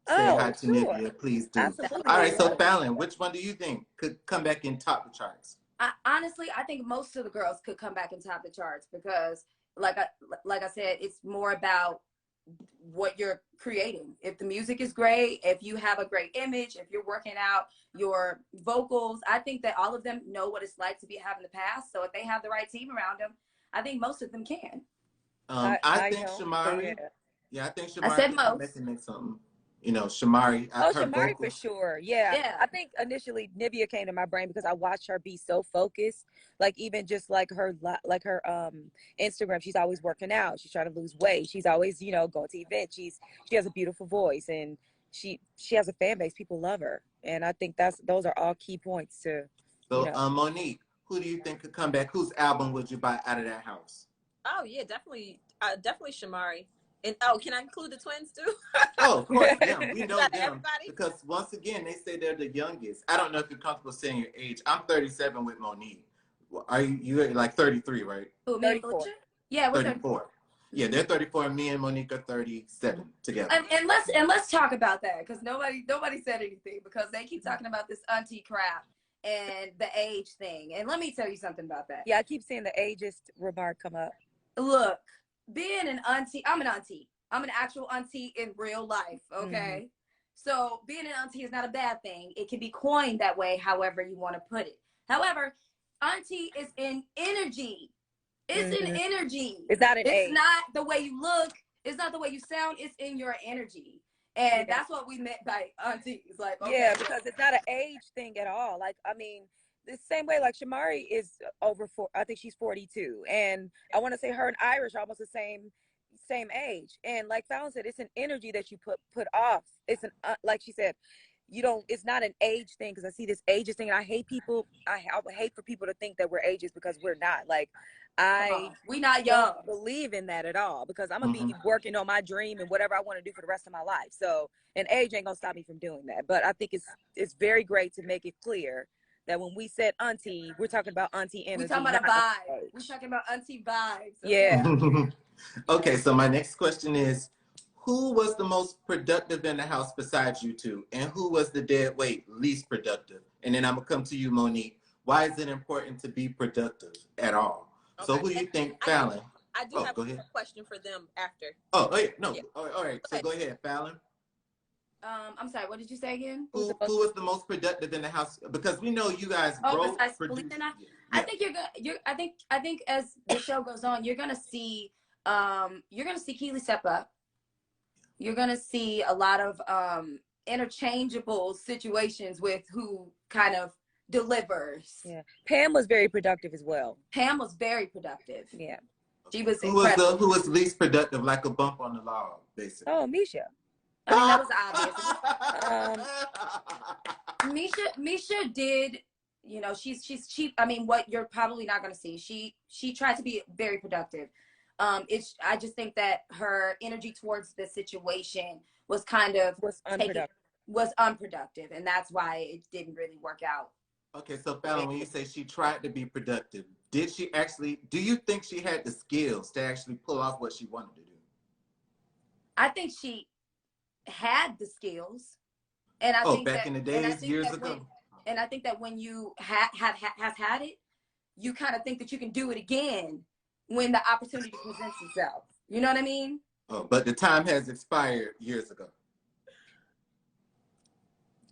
say hi to Nivea, please do. Absolutely. All right, so Fallon, which one do you think could come back and top the charts? Honestly, I think most of the girls could come back and top the charts because, like I said, it's more about what you're creating. If the music is great, if you have a great image, if you're working out your vocals, I think that all of them know what it's like to be having the past. So if they have the right team around them, I think most of them can. I think Shamari. Yeah, I think I Shamari said can come back most. and make some, you know, Shamari, Oh, her Shamari for vocals. sure. Yeah. Yeah. I think initially Nivea came to my brain because I watched her be so focused. Like even just like her Instagram, she's always working out. She's trying to lose weight. She's always, you know, going to events. She has a beautiful voice and she has a fan base. People love her. And I think those are all key points to, you So, know. Monique, who do you think could come back? Whose album would you buy out of that house? Oh yeah, definitely, definitely Shamari. And oh, can I include the twins too? Oh, of course, them. We know them Everybody. because once again they say they're the youngest. I don't know if you're comfortable saying your age. I'm 37 with Monique. Are you're like 33, right? Who, me and 34. Felicia? Yeah, we're 34. Yeah, they're 34. Me and Monique are 37 together. And let's talk about that because nobody said anything because they keep talking about this auntie crap and the age thing. And let me tell you something about that. Yeah, I keep seeing the ageist remark come up. Look, being an auntie, I'm an auntie. I'm an actual auntie in real life, okay? So being an auntie is not a bad thing. It can be coined that way, however you want to put it. However, auntie is in energy. It's in energy. It's not an age. It's not the way you look. It's not the way you sound. It's in your energy. And that's what we meant by aunties. Like, okay, yeah, because it's not an age thing at all. Like, I mean, the same way, like Shamari is over I think she's 42. And I want to say her and Irish are almost the same age. And like Fallon said, it's an energy that you put off. It's an, like she said, it's not an age thing because I see this ages thing and I hate people. I would hate for people to think that we're ages because we're not. Like, we not young. Don't believe in that at all because I'm gonna be working on my dream and whatever I want to do for the rest of my life. So an age ain't gonna stop me from doing that. But I think it's very great to make it clear that when we said auntie, we're talking about auntie energy. We're talking about a vibe. We're talking about auntie vibes. Okay? Yeah. Okay, so my next question is, who was the most productive in the house besides you two? And who was the dead weight least productive? And then I'm going to come to you, Monique. Why is it important to be productive at all? Okay. So who do you think, Fallon? I do have a question for them after. Oh, wait, no. Yeah. All right, so go ahead, Fallon. I'm sorry, what did you say again? Who was the most productive in the house? Because we know you guys grow. Besides Felicia and I? I think I think as the show goes on, you're gonna see Keely step up. You're gonna see a lot of interchangeable situations with who kind of delivers. Yeah. Pam was very productive as well. Pam was very productive. Yeah. She was who was least productive, like a bump on the log, basically? Oh, Misha. I mean, that was obvious. Misha did, you know, she's cheap. I mean, what you're probably not going to see. She tried to be very productive. I just think that her energy towards the situation was kind of unproductive, and that's why it didn't really work out. Okay, so Fallon, when you say she tried to be productive, do you think she had the skills to actually pull off what she wanted to do? I think she had the skills, and I think back in the days, years ago. And I think that when you have had it, you kind of think that you can do it again when the opportunity presents itself. You know what I mean? Oh, but the time has expired years ago.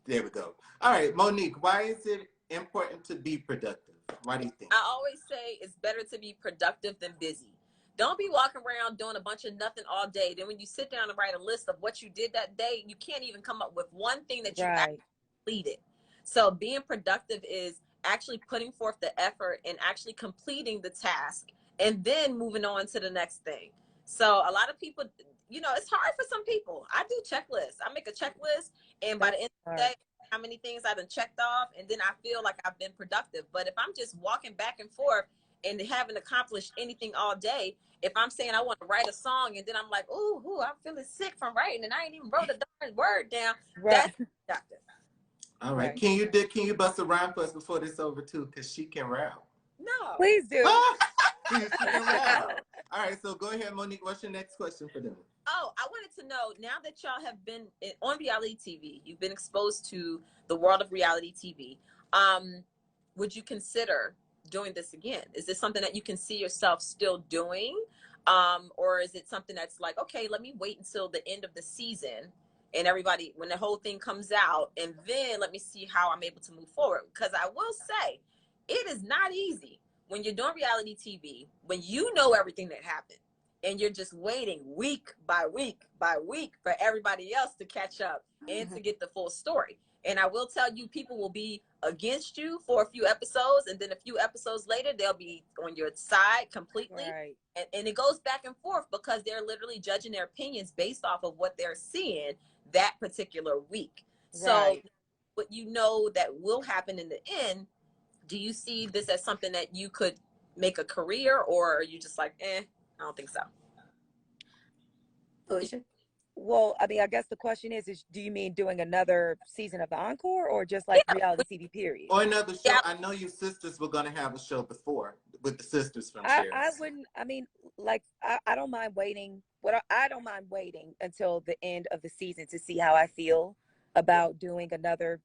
There we go. All right, Monique, why is it important to be productive? Why do you think? I always say it's better to be productive than busy. Don't be walking around doing a bunch of nothing all day. Then when you sit down and write a list of what you did that day, you can't even come up with one thing that you actually completed. So being productive is actually putting forth the effort and actually completing the task and then moving on to the next thing. So a lot of people, you know, it's hard for some people. I do checklists. I make a checklist, and by the end of the day, how many things I've done checked off, and then I feel like I've been productive. But if I'm just walking back and forth and haven't accomplished anything all day, if I'm saying I want to write a song and then I'm like, ooh, I'm feeling sick from writing and I ain't even wrote a darn word down, that's productive. All right. Can you bust a rhyme for us before this over too? Because she can rap. No. Please do. She can rap. All right, so go ahead, Monique. What's your next question for them? Oh, I wanted to know, now that y'all have been on reality TV, you've been exposed to the world of reality TV, would you consider doing this again? Is this something that you can see yourself still doing? Or is it something that's like, okay, let me wait until the end of the season and everybody, when the whole thing comes out, and then let me see how I'm able to move forward? Because I will say, it is not easy when you're doing reality TV, when you know everything that happened, and you're just waiting week by week by week for everybody else to catch up and to get the full story. And I will tell you, people will be against you for a few episodes, and then a few episodes later, they'll be on your side completely. Right. And it goes back and forth because they're literally judging their opinions based off of what they're seeing that particular week. So Right. what you know that will happen in the end, do you see this as something that you could make a career, or are you just like, I don't think so? Felicia? Well, I mean, I guess the question is do you mean doing another season of the Encore, or just like reality TV period? Or another show. Yeah. I know you sisters were going to have a show before with the sisters from I Cherish. wouldn't, I mean, like, I don't mind waiting. I don't mind waiting until the end of the season to see how I feel about doing another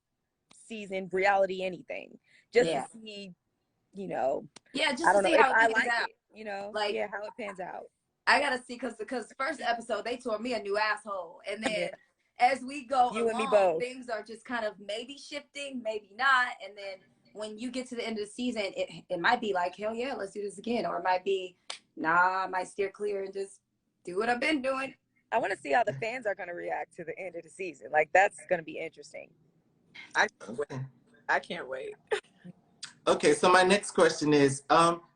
season, reality, anything. Just to see, you know. Yeah, just I don't to know see if how I it like pans out. it, you know, Like, how it pans out. I gotta see, because the first episode they tore me a new asshole, and then as we go You along, and me both. things are just kind of maybe shifting, maybe not, and then when you get to the end of the season, it might be like, hell yeah, let's do this again, or it might be, nah, I might steer clear and just do what I've been doing. I want to see how the fans are going to react to the end of the season. Like, that's going to be interesting. I can't wait. Okay, so my next question is,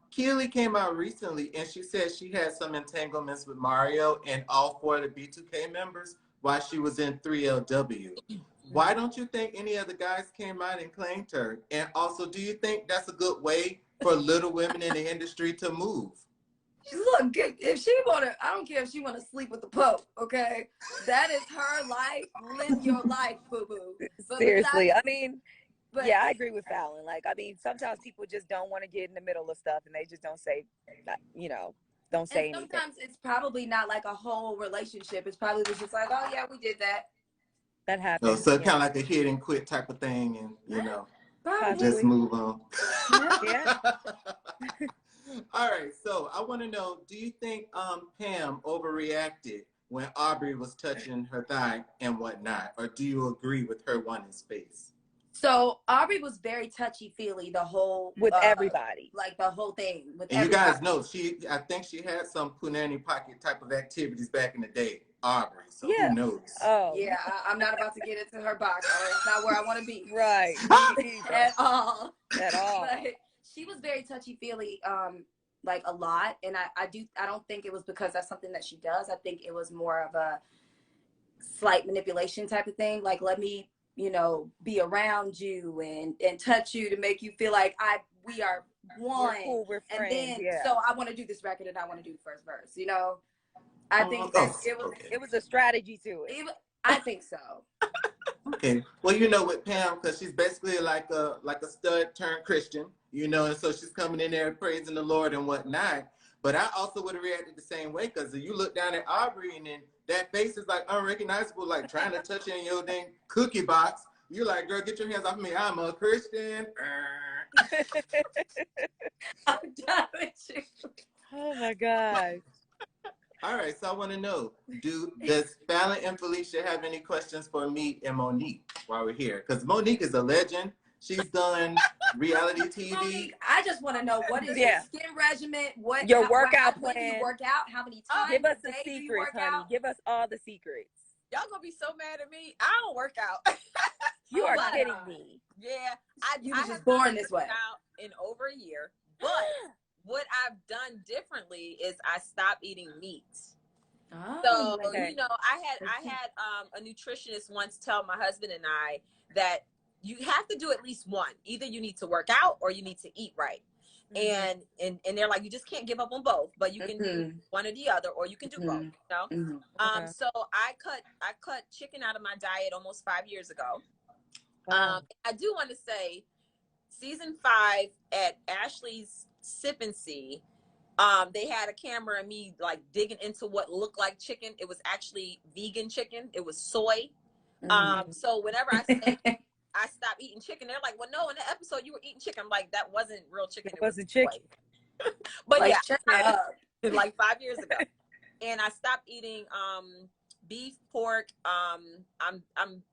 Keely came out recently and she said she had some entanglements with Mario and all 4 of the B2K members while she was in 3LW. Why don't you think any of the guys came out and claimed her? And also, do you think that's a good way for little women in the industry to move? Look, if she wanna, I don't care if she wanna sleep with the Pope, okay? That is her life. Live your life, boo-boo. Seriously, I mean, but yeah, I agree with Fallon. Like, I mean, sometimes people just don't want to get in the middle of stuff, and they just don't say, you know, don't say anything. Sometimes it's probably not like a whole relationship. It's probably just like, oh yeah, we did that. That happens. So kind of like a hit and quit type of thing, and you know, Probably. just move on. Yeah. All right, so I want to know, do you think Pam overreacted when Aubrey was touching her thigh and whatnot, or do you agree with her wanting space? So Aubrey was very touchy-feely the whole with everybody, like the whole thing. With and everybody. You guys know I think she had some punani pocket type of activities back in the day, Aubrey. So who knows? Oh yeah, I'm not about to get into her box. It's not where I want to be. Right. At all. At all. But she was very touchy-feely, like a lot, and I don't think it was because that's something that she does. I think it was more of a slight manipulation type of thing. Like, let me, you know, be around you and touch you to make you feel like we are one. We're cool, we're friends, and then so I want to do this record and I want to do the first verse. You know, I think that it was a strategy to it. I think so. Okay. Well, you know, with Pam, because she's basically like a stud turned Christian, you know, and so she's coming in there praising the Lord and whatnot. But I also would have reacted the same way, because you look down at Aubrey and then that face is like unrecognizable, like trying to touch in your dang cookie box. You're like, girl, get your hands off me. I'm a Christian. I'm done with you. Oh my God. All right, so I want to know, does Fallon and Felicia have any questions for me and Monique while we're here? Because Monique is a legend. She's done reality TV. Monique, I just want to know, what is your skin regimen? What your workout plan? When do you work out? How many times? Give us the secrets, honey. Give us all the secrets. Y'all gonna be so mad at me. I don't work out. You are kidding me. Yeah, I was just born this way. Out in over a year, but what I've done differently is I stopped eating meat. Oh, so you know, I had a nutritionist once tell my husband and I that you have to do at least one. Either you need to work out or you need to eat right. Mm-hmm. And they're like, you just can't give up on both, but you can do one or the other, or you can do both. You know? So I cut chicken out of my diet almost 5 years ago. I do want to say, season 5 at Ashley's Sip and See, they had a camera of me like digging into what looked like chicken. It was actually vegan chicken. It was soy. So whenever I say I stopped eating chicken, they're like, well, no, in the episode you were eating chicken. I'm like, that wasn't real chicken. It wasn't chicken. But like, yeah, like 5 years ago. And I stopped eating beef, pork. I'm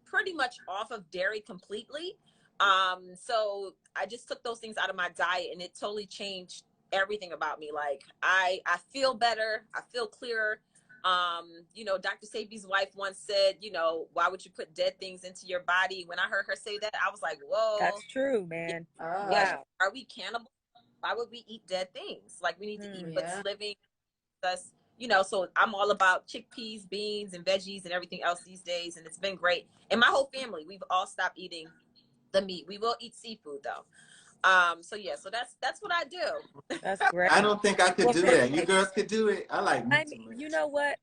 pretty much off of dairy completely. So I just took those things out of my diet, and it totally changed everything about me. Like I feel better. I feel clearer. You know, Dr. Sabi's wife once said, you know, why would you put dead things into your body? When I heard her say that, I was like, whoa. That's true, man. Wow. Are we cannibals? Why would we eat dead things? Like we need to eat what's living. Us, you know, so I'm all about chickpeas, beans, and veggies and everything else these days, and it's been great. And my whole family, we've all stopped eating the meat. We will eat seafood though. So yeah, so that's what I do. That's great. I don't think I could do that. You girls could do it. I like meat too much. You know what?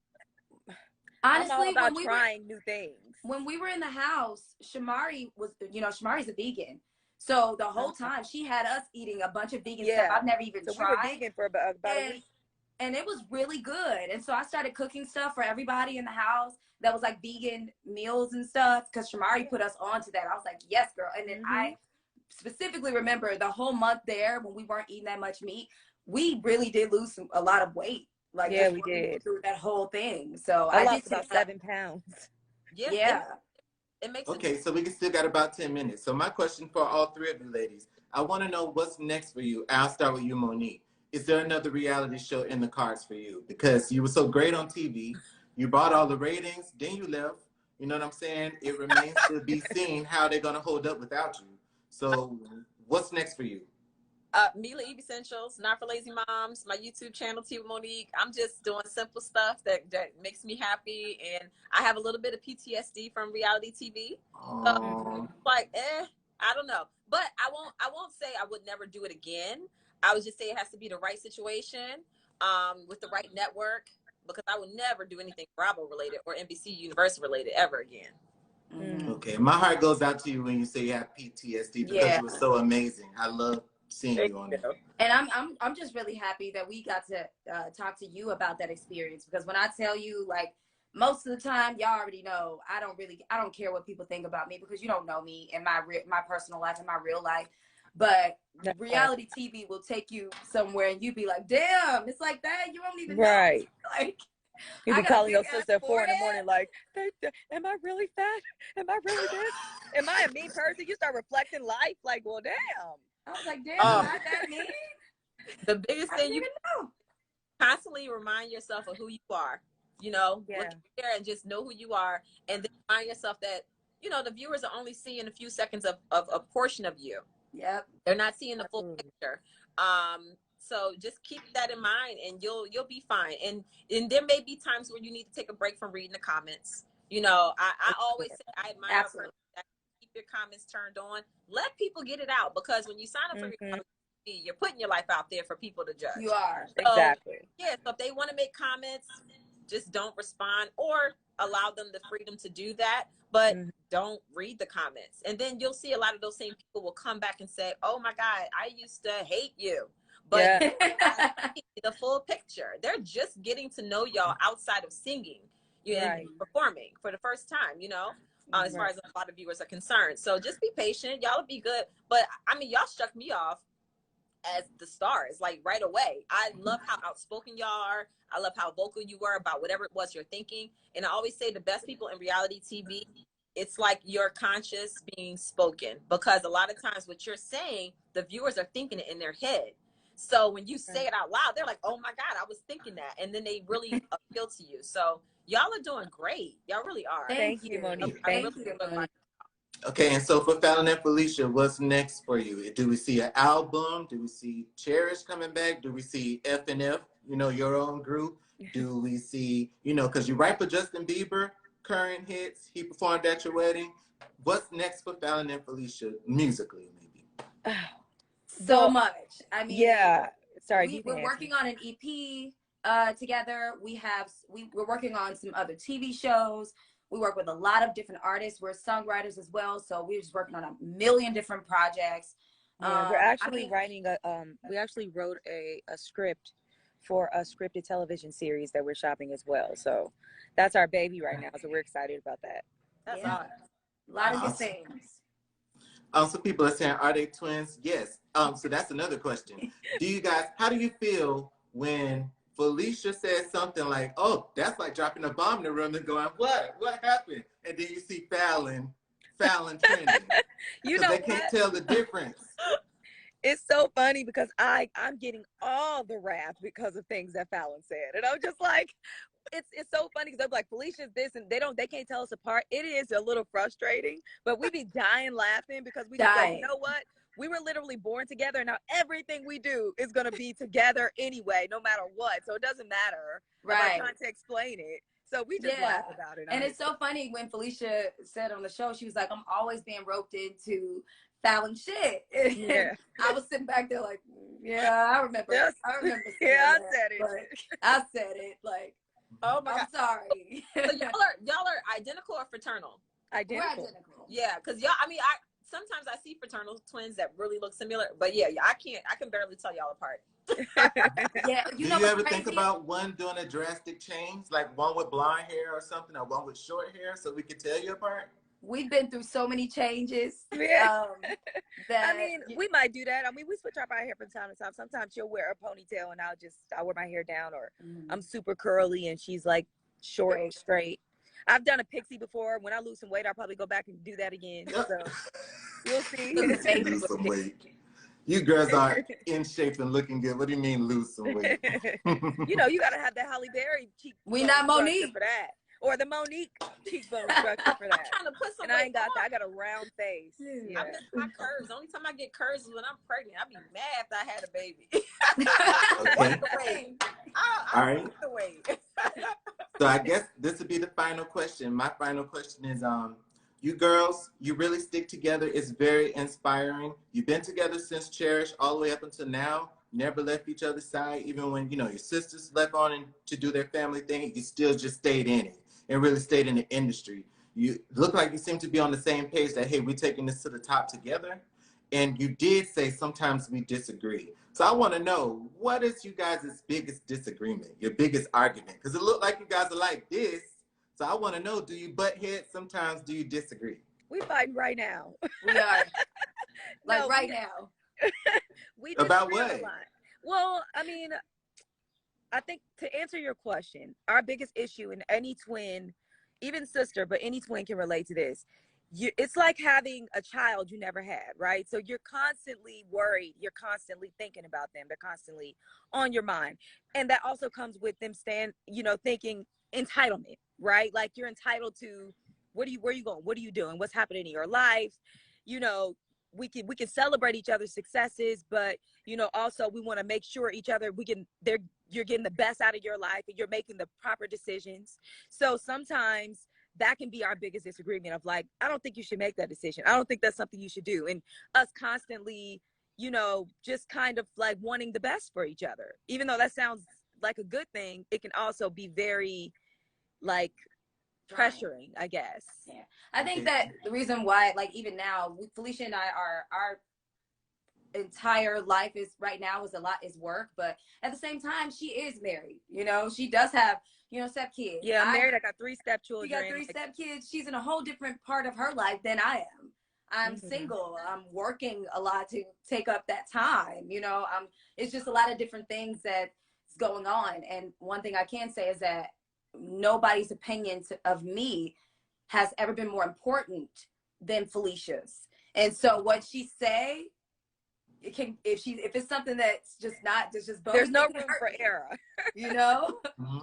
Honestly, I'm all about trying new things. When we were in the house, Shamari was, you know, Shamari's a vegan. So the whole time she had us eating a bunch of vegan stuff I've never even tried. We were vegan for about a week. And it was really good. And so I started cooking stuff for everybody in the house that was like vegan meals and stuff, because Shamari put us on to that. I was like, yes, girl. And then I specifically remember the whole month there when we weren't eating that much meat, we really did lose a lot of weight. Like, yeah, we did through that whole thing. So I lost about 7 pounds. Yeah. It makes okay, so we still got about 10 minutes. So my question for all three of you ladies, I want to know what's next for you. I'll start with you, Monique. Is there another reality show in the cards for you? Because you were so great on TV, you brought all the ratings, then you left. You know what I'm saying? It remains to be seen how they're going to hold up without you. So what's next for you? Mila Eve Essentials, Not for Lazy Moms, my YouTube channel, Tea with Monique. I'm just doing simple stuff that makes me happy. And I have a little bit of PTSD from reality TV. So, like, I don't know. But I won't say I would never do it again. I would just say it has to be the right situation, with the right network, because I would never do anything Bravo related or NBC Universal related ever again. Okay, my heart goes out to you when you say you have PTSD, because it was so amazing. I love seeing you on there. And I'm just really happy that we got to talk to you about that experience, because when I tell you, like, most of the time, y'all already know, I don't care what people think about me, because you don't know me in my personal life and my real life. But reality TV will take you somewhere and you be like, damn, it's like that. You don't even know. Like, you be calling your sister at 4 in the morning, like, am I really fat? Am I really this? Am I a mean person? You start reflecting life, like, well, damn. I was like, damn, not that mean. The biggest thing, you know, constantly remind yourself of who you are. You know, look there and just know who you are, and then remind yourself that, you know, the viewers are only seeing a few seconds of a portion of you. Yep. They're not seeing the full picture. So just keep that in mind, and you'll be fine. And there may be times where you need to take a break from reading the comments. You know, I always say I admire that. Keep your comments turned on. Let people get it out, because when you sign up for reality TV, you're putting your life out there for people to judge. You are. So, exactly. Yeah. So if they want to make comments, just don't respond, or allow them the freedom to do that, but don't read the comments. And then you'll see a lot of those same people will come back and say, oh my God, I used to hate you. But the full picture, they're just getting to know y'all outside of singing and performing for the first time, you know, as far as a lot of viewers are concerned. So just be patient. Y'all will be good. But I mean, y'all struck me off as the stars, like, right away. I love how outspoken y'all are. I love how vocal you were about whatever it was you're thinking. And I always say the best people in reality TV, it's like your conscious being spoken, because a lot of times what you're saying, the viewers are thinking it in their head. So when you say it out loud, they're like, oh my God, I was thinking that. And then they really appeal to you. So y'all are doing great. Y'all really are. Thank you, Monique. Thank you, Monique. Okay, and so for Fallon and Felicia, what's next for you? Do we see an album? Do we see Cherish coming back? Do we see F&F, you know, your own group? Do we see, you know, because you write for Justin Bieber, current hits, he performed at your wedding. What's next for Fallon and Felicia, musically, maybe? So much. I mean, we're answer. working on an EP together. We're working on some other TV shows. We work with a lot of different artists. We're songwriters as well, so we're just working on a million different projects. Yeah, we're actually writing we actually wrote a script for a scripted television series that we're shopping as well. So that's our baby right now. So we're excited about that. That's awesome. A lot of good things. So people are saying, are they twins? Yes. So that's another question. How do you feel when Felicia says something like, oh, that's like dropping a bomb in the room and going, what happened? And then you see Fallon trending. You know, they can't tell the difference. it's so funny because I'm getting all the wrath because of things that Fallon said, and I'm just like, it's so funny because I'm like, Felicia's this, and they can't tell us apart. It is a little frustrating, but we be dying laughing because we just like, you know what? We were literally born together. Now everything we do is gonna be together anyway, no matter what. So it doesn't matter about trying to explain it. So we just laugh about it. And it's so funny when Felicia said on the show, she was like, I'm always being roped into Fallon shit. Yeah. I was sitting back there like, yeah, I remember. Yes. I remember. Yeah, I said it. I said it. Like, oh my God. I'm sorry. So y'all are identical or fraternal? Identical. We're identical. Yeah, because y'all, I mean, sometimes I see fraternal twins that really look similar, but yeah, I can barely tell y'all apart. Yeah, Do you ever think about one doing a drastic change, like one with blonde hair or something, or one with short hair, so we could tell you apart? We've been through so many changes. Yeah. That, I mean, we might do that. I mean, we switch up our hair from time to time. Sometimes she'll wear a ponytail and I'll wear my hair down, or I'm super curly and she's like short and straight. I've done a pixie before. When I lose some weight, I'll probably go back and do that again. So we'll see. Lose some weight. You girls are in shape and looking good. What do you mean lose some weight? You know, you got to have that Halle Berry cheekbone we not Monique for that. Or the Monique cheekbone structure for that. I'm trying to put some and I ain't got that. I got a round face. Yeah. I miss my curves. The only time I get curves is when I'm pregnant. I'd be mad if I had a baby. Okay. What's the weight? All right. What's the weight? So I guess this would be the final question. My final question is, you girls, you really stick together. It's very inspiring. You've been together since Cherish all the way up until now. Never left each other's side. Even when, you know, your sisters left on to do their family thing, you still just stayed in it and really stayed in the industry. You look like you seem to be on the same page that, hey, we're taking this to the top together. And you did say sometimes we disagree. So I want to know, what is you guys' biggest disagreement, your biggest argument? Because it looked like you guys are like this. So I want to know, do you butt heads? Sometimes do you disagree? We fighting right now. We are. Like No, right now. We About disagree what? a lot. Well, I mean, I think to answer your question, our biggest issue in any twin, even sister, but any twin can relate to this. It's like having a child you never had, right? So you're constantly worried. You're constantly thinking about them. They're constantly on your mind. And that also comes with them thinking entitlement, right? Like you're entitled to, where are you going? What are you doing? What's happening in your life? You know, we can celebrate each other's successes, but also we want to make sure you're getting the best out of your life and you're making the proper decisions. So sometimes that can be our biggest disagreement of like, I don't think you should make that decision. I don't think that's something you should do. And us constantly, just kind of like wanting the best for each other. Even though that sounds like a good thing, it can also be very like pressuring, I guess. Yeah. I think that the reason why, like even now, Felicia and I our entire life is right now is work, but at the same time she is married. She does have step kids. Yeah, I'm married. I got 3 stepchildren. She got 3 step kids. She's in a whole different part of her life than I am. I'm single. I'm working a lot to take up that time. It's just a lot of different things that's going on. And one thing I can say is that nobody's opinion of me has ever been more important than Felicia's. And so what she say, it can, if it's something that's just there's no room for error. Mm-hmm.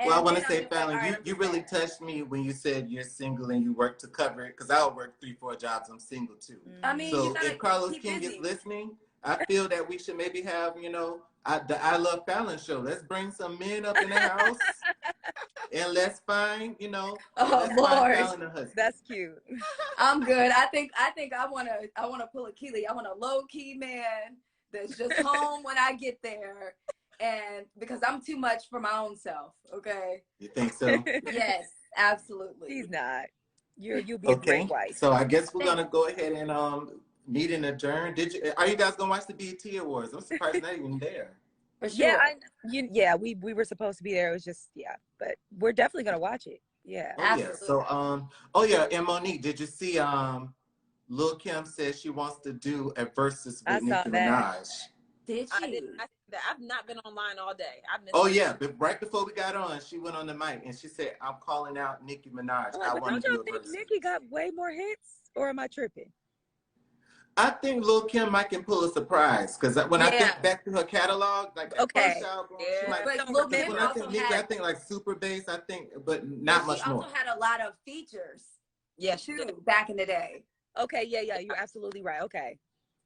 Well, I want to say, Fallon, you really touched me when you said you're single and you work to cover it, because I'll work 3-4 jobs. I'm single too. I mean, so if Carlos King is listening, I feel that we should maybe have, the I Love Fallon show. Let's bring some men up in the house and let's find, oh let's Lord, find Fallon a husband. That's cute. I'm good. I think I want to pull a Keely. I want a low key man that's just home when I get there. And because I'm too much for my own self, okay? You think so? Yes, absolutely. He's not. You'll be a great wife. So I guess we're gonna go ahead and meet and adjourn. Are you guys gonna watch the BET Awards? I'm surprised you're not even there. For sure. Yeah, we were supposed to be there. It was just but we're definitely gonna watch it. Yeah. Oh yeah. So and Monique, did you see Lil' Kim says she wants to do a versus with Nicki Minaj? Did she? I didn't. I've not been online all day. But right before we got on, she went on the mic and she said, "I'm calling out Nicki Minaj. I want to do a versus." Nicki got way more hits, or am I tripping? I think Lil' Kim might can pull a surprise because when I think back to her catalog, like that first album, she might. But Lil' Kim When I also think Nicki, had, I think like Super Bass. I think, but not much more. She also had a lot of features. Yeah, too, back in the day. Okay, yeah, you're absolutely right. Okay.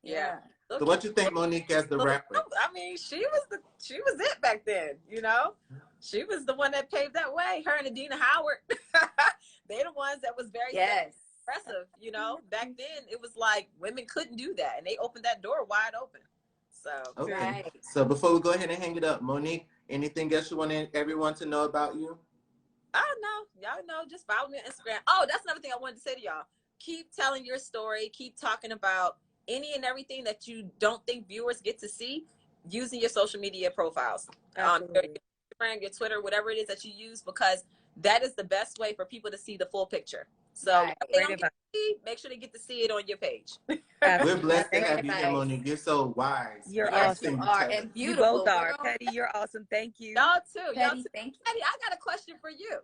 Yeah. So what you think, Monique, as the rapper? I mean, she was it back then, you know? She was the one that paved that way. Her and Adina Howard. They're the ones that was very impressive, you know? Back then, it was like women couldn't do that, and they opened that door wide open. So, okay. So before we go ahead and hang it up, Monique, anything else you want everyone to know about you? I don't know. Y'all know, just follow me on Instagram. Oh, that's another thing I wanted to say to y'all. Keep telling your story. Keep talking about any and everything that you don't think viewers get to see using your social media profiles. Your Instagram, your Twitter, whatever it is that you use, because that is the best way for people to see the full picture. So if they don't get to see, make sure they get to see it on your page. We're blessed to have you here, Monique. You're so wise. You're awesome. You are, and beautiful. You both are. Petty, you're awesome. Thank you. Y'all too. Petty, thank you. Petty, I got a question for you.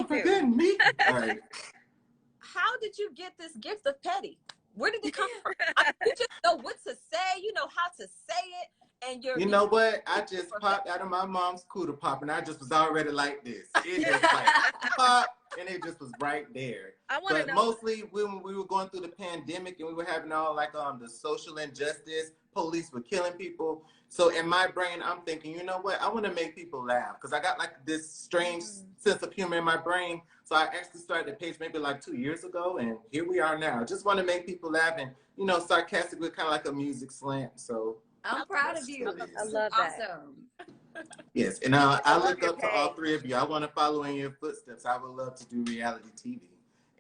Forget me. All right. How did you get this gift of petty? Where did it come from? You just know what to say. You know how to say it. And you know what? I just popped out of my mom's cooter pop, and I just was already like this. It just like pop, and it just was right there. But mostly when we were going through the pandemic and we were having all like the social injustice, police were killing people. So in my brain, I'm thinking, you know what? I want to make people laugh because I got like this strange sense of humor in my brain. So I actually started the page maybe like 2 years ago, and here we are now. Just want to make people laugh and, you know, sarcastic with kind of like a music slant. So I'm proud of you. I love that. Awesome. Yes, and I look up to all three of you. I want to follow in your footsteps. I would love to do reality TV,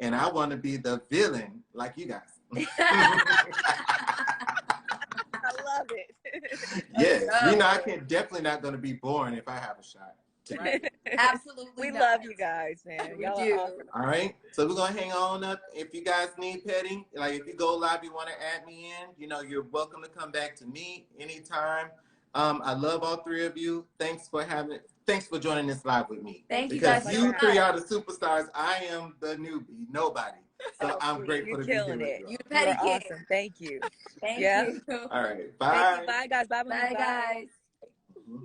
and I want to be the villain like you guys. I love it. Yes, you know I can definitely not going to be boring if I have a shot. Right. Absolutely. We love you guys, man. We Y'all do. Awesome. All right. So we're going to hang on up. If you guys need petting, like if you go live, you want to add me in, you know, you're welcome to come back to me anytime. I love all three of you. Thanks for joining this live with me. Thank you guys. Because you three are the superstars. I am the newbie. Nobody. So I'm grateful to be here with you. You're awesome. Thank you. Thank you. All right. Bye. Bye, guys. Bye, guys. Mm-hmm.